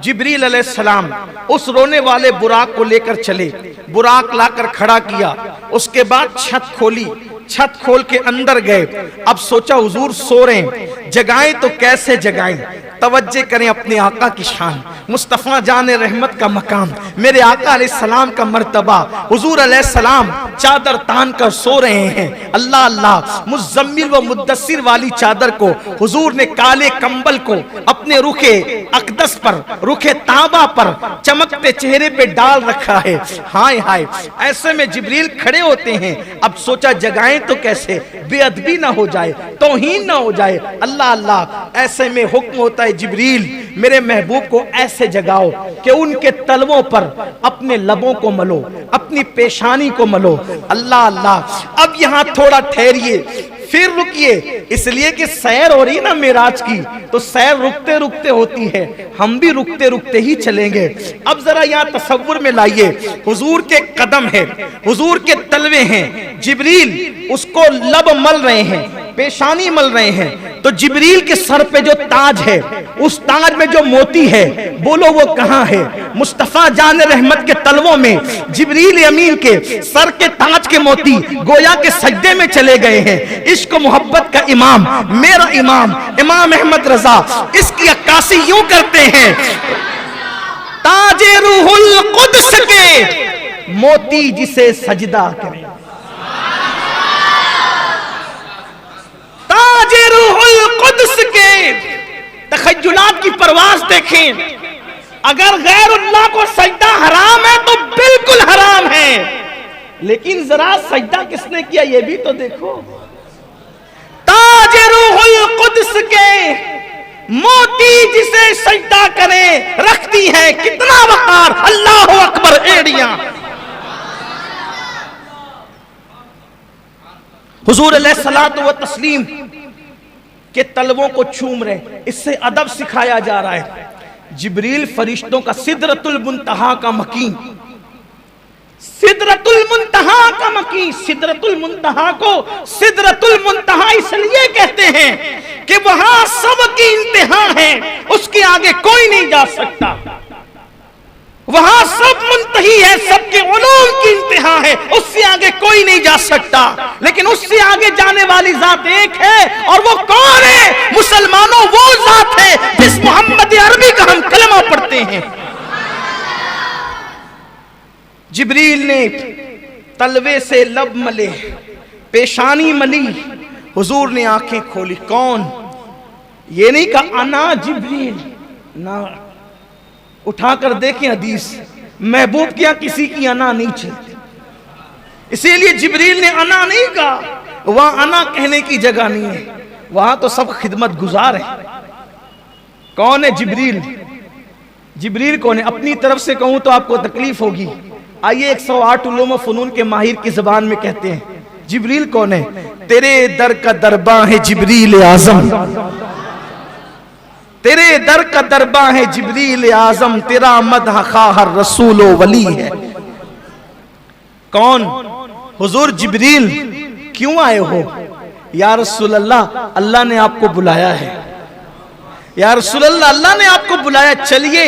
जिब्रील अलैहिस्सलाम उस रोने वाले बुराक को लेकर चले, बुराक लाकर खड़ा किया, उसके बाद छत खोली, छत खोल के अंदर गए। अब सोचा हुजूर सो रहे हैं, जगाएं तो कैसे जगाएं, तवज्जो करें अपने आका की शान, मुस्तफ़ा जान रहमत का मकाम, मेरे आका अलैहिस्सलाम का मर्तबा। हुजूर अलैहिस्सलाम चादर तान कर सो रहे हैं। अल्लाह अल्लाह, मुज़म्मिल व मुद्दस्सिर वाली चादर को हुजूर ने काले कंबल को अपने रुखे अक़दस पर, रुखे ताबा पर, चमकते चेहरे पे डाल रखा है। हाय हाय, ऐसे में जिब्रील खड़े होते हैं। अब सोचा जगाएं तो कैसे, बेअदबी ना हो जाए, तौहीन ना हो जाए। अल्लाह अल्लाह, ऐसे में हुक्म होता है जिब्रील मेरे महबूब को ऐसे जगाओ कि उनके तलवों पर अपने लबों को मलो, अपनी पेशानी को मलो। अल्लाह अल्लाह, अब यहां थोड़ा ठहरिए, फिर रुकिए, इसलिए कि सैर हो रही ना मेराज की, तो सैर रुकते रुकते होती है, हम भी रुकते रुकते ही चलेंगे। अब जरा यहाँ तसव्वुर में लाइए, हुजूर के कदम है, हुजूर के तलवे हैं, जिब्रील उसको लब मल रहे हैं, पेशानी मल रहे हैं। तो जिब्रील के सर पे जो ताज है, उस ताज में जो मोती है, बोलो वो कहाँ है? मुस्तफा जान रहमत के तलवों में जिब्रील अमीन के सर के ताज के मोती गोया के सजदे में चले गए हैं। इश्क मोहब्बत का इमाम, मेरा इमाम इमाम अहमद रजा, इसकी अक्कासी यूं करते हैं, ताजे रूहुल कुद्स के मोती जिसे सजदा करे, ताजे रूहुल कुद्स के तखय्युलात की परवाज देखें। अगर गैरुल्लाह को सजदा हराम है तो बिल्कुल हराम है, लेकिन जरा सजदा किसने किया ये भी तो देखो। ताजे रूहुल कुद्स के मोती जिसे सजदा करे, रखती है कितना वकार, अल्लाह अकबर एड़ियां। हुजूर अलैहिस्सलातु व तस्लीम के तलवों को चूम रहे, इससे अदब सिखाया जा रहा है। जिब्रील फरिश्तों का सिदरतुल मुंतहा का मकीन, सिदरतुल मुंतहा का मकीन, सिदरतुल मुंतहा को सिदरतुल मुंतहा इसलिए कहते हैं कि वहां सबकी इंतहा है, उसके आगे कोई नहीं जा सकता। वहां सब मुंतही है, सबके उलूम की इंतहा है, उससे आगे कोई नहीं जा सकता। लेकिन उससे आगे जाने वाली जात एक है, और वो कौन है? मुसलमानों, वो जात है जिस मोहम्मद अरबी का हम कलमा पढ़ते हैं। जिब्रील ने तलवे से लब मले, पेशानी मली, हुजूर ने आंखें खोली। कौन? ये नहीं कहा अना जिब्रील, ना, उठाकर देखें हदीस, महबूब क्या किसी की अना नहीं चलती, इसीलिए जिब्रील ने अना नहीं कहा। वहां अना कहने की जगह नहीं है, वहां तो सब खिदमत गुजार है। कौन है जिब्रील? जिब्रील कौन है? अपनी तरफ से कहूं तो आपको तकलीफ होगी। आइए 108 उलूम व फनून के माहिर की जबान में कहते हैं जिब्रील कौन है। तेरे दर का दरबा है जिब्रील आजम, तेरे दर का दरबा है जिब्रील आजम, तेरा मदह खाहर रसूल वली है। कौन? हुजूर जिब्रील। क्यों आए हो? या रसूल अल्लाह, अल्लाह ने आपको बुलाया है। या रसूल अल्लाह, अल्लाह ने आपको बुलाया, चलिए,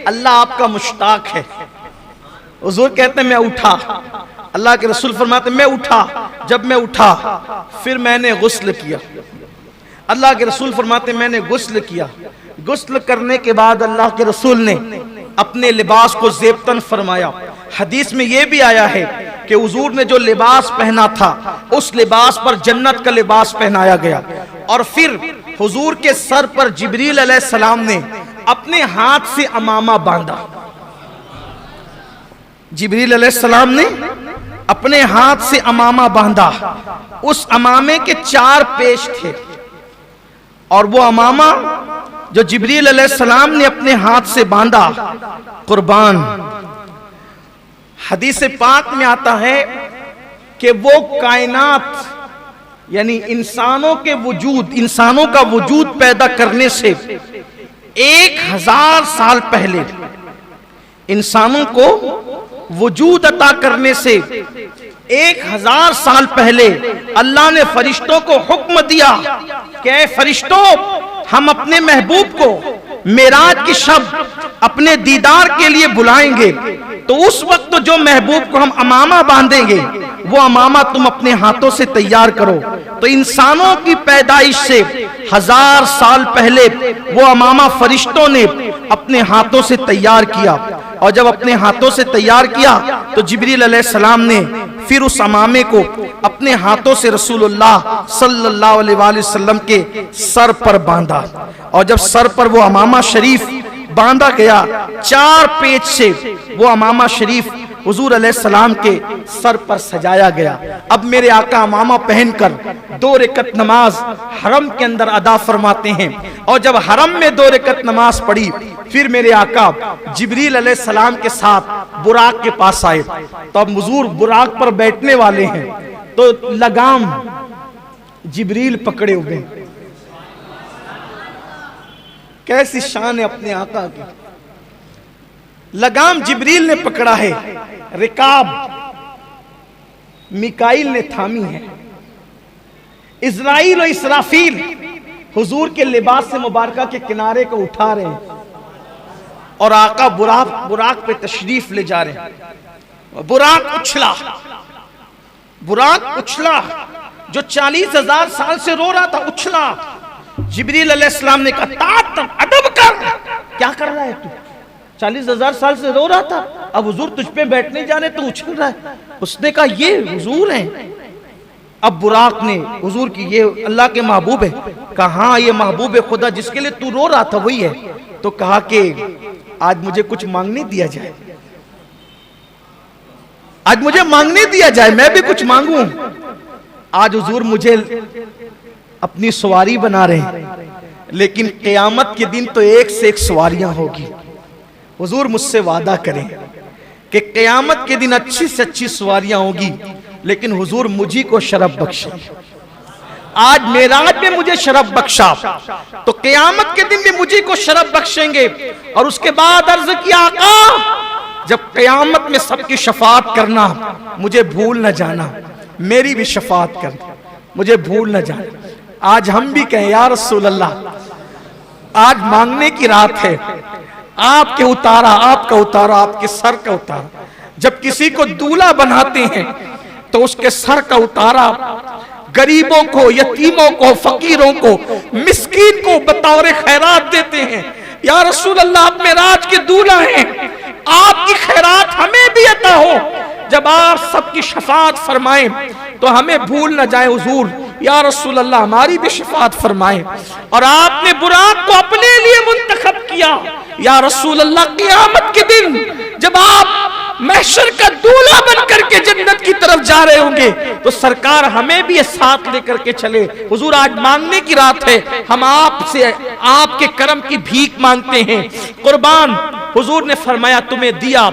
अल्लाह आपका मुश्ताक है। हुजूर कहते हैं मैं उठा, अल्लाह के रसूल फरमाते मैं उठा, जब मैं उठा फिर मैंने गुस्ल किया। अल्लाह के रसूल फरमाते मैंने गुस्ल किया, गुस्ल करने के बाद अल्लाह के रसूल ने अपने लिबास को ज़ेबतन फरमाया। हदीस में यह भी आया है कि हुजूर ने जो लिबास पहना था उस लिबास पर जन्नत का लिबास पहनाया गया। और फिर हुजूर के सर पर जिब्रील अलैहिस्सलाम ने अपने हाथ से अमामा बांधा। जिब्रील अलैहिस्सलाम ने अपने हाथ से अमामा बांधा। उस अमामे के 4 पेश थे, और वो अमामा जो जिब्रील अलैहिस्सलाम ने अपने हाथ से बांधा, कुर्बान, हदीस पाक में आता है कि वो कायनात यानी इंसानों के वजूद, इंसानों का वजूद पैदा करने से 1000 साल पहले, इंसानों को वजूद अता करने से 1000 साल पहले अल्लाह ने फरिश्तों को हुक्म दिया कि ऐ फरिश्तों, हम अपने महबूब को मेराज की शब अपने दीदार के लिए बुलाएंगे तो उस वक्त जो महबूब को हम अमामा बांधेंगे वो अमामा तुम अपने हाथों से तैयार करो। तो इंसानों की पैदाइश से 1000 साल पहले वो अमामा फरिश्तों ने अपने हाथों से तैयार किया, और जब अपने हाथों से तैयार किया तो जिब्रील अलैहिस्सलाम ने फिर उस अमामे को अपने हाथों से रसूलुल्लाह सल्लल्लाहु अलैहि वसल्लम के सर पर बांधा। और जब सर पर वो अमामा शरीफ बांधा गया, 4 पेच से वो अमामा शरीफ हुजूर अलैहिस्सलाम के सर पर सजाया गया। अब मेरे आका अमामा पहनकर 2 रकत नमाज हरम के अंदर अदा फरमाते हैं, और जब हरम में 2 रकत नमाज पढ़ी फिर मेरे आका जिब्रील अलैहिस्सलाम के साथ बुराक के पास आए। तो अब हुजूर बुराक पर बैठने वाले हैं, तो लगाम जिब्रील पकड़े हुए। कैसी शान है अपने आका की। लगाम जिब्रील ने पकड़ा है, रिकाब मिकाइल ने थामी है, इज़राइल और इसराफील हुजूर के लिबास से मुबारका के किनारे को उठा रहे हैं, और आका बुराक पे तशरीफ ले जा रहे हैं। बुराक उछला, जो 40,000 साल से रो रहा था उछला। जिब्रील अलैहिस्सलाम ने कहा अदब कर, क्या कर रहा है तू? 40,000 साल से रो रहा था, अब हुजूर तुझ पे बैठने जाने तो उछल रहा है। उसने कहा ये हुजूर हैं। अब बुराक ने हुजूर की, ये अल्लाह के महबूब है। कहा हाँ ये महबूब खुदा जिसके लिए तू रो रहा था वही है। तो कहा कि आज मुझे कुछ मांगने दिया जाए, आज मुझे मांगने दिया जाए, मैं भी कुछ मांगू। आज हुजूर मुझे अपनी सवारी बना रहे हैं, लेकिन क़यामत के दिन तो एक से एक सवारियां होगी। हुजूर मुझसे वादा करें कि क़यामत के दिन अच्छी से अच्छी सवारियां होगी, लेकिन हुजूर मुझी को शरफ बख्शे। आज मेराज में मुझे शरफ बख्शा, तो क़यामत के दिन भी मुझी को शरफ बख्शेंगे। और उसके बाद अर्ज किया आका जब क़यामत में सबकी शफाअत करना, मुझे भूल न जाना, मेरी भी शफाअत कर, मुझे भूल न जाना। आज हम भी कहें या रसूल अल्लाह, आज मांगने की रात है, आपके उतारा, आपका उतारा, आपके सर का उतारा। जब किसी को दूल्हा बनाते हैं तो उसके सर का उतारा गरीबों को, यतीमों को, फकीरों को, मिस्कीन को बतौर खैरात देते हैं। या रसूल अल्लाह आप मेराज के दूल्हा हैं, आपकी खैरात हमें भी अता हो। जब आप सबकी शफाअत फरमाएं तो हमें भूल न जाए हुजूर, या रसूल अल्लाह हमारी भी शफाअत फरमाएं। और आपने बुराक को अपने लिए मुंतखब किया। या रसूल अल्लाह क़यामत के दिन जब आप महशर का दूल्हा बनकर के जन्नत की तरफ जा रहे होंगे तो सरकार हमें भी साथ लेकर के चले। हुजूर आज मांगने की रात है, हम आपसे आपके करम की भीख मांगते हैं। कुर्बान हुजूर ने फरमाया तुम्हें दिया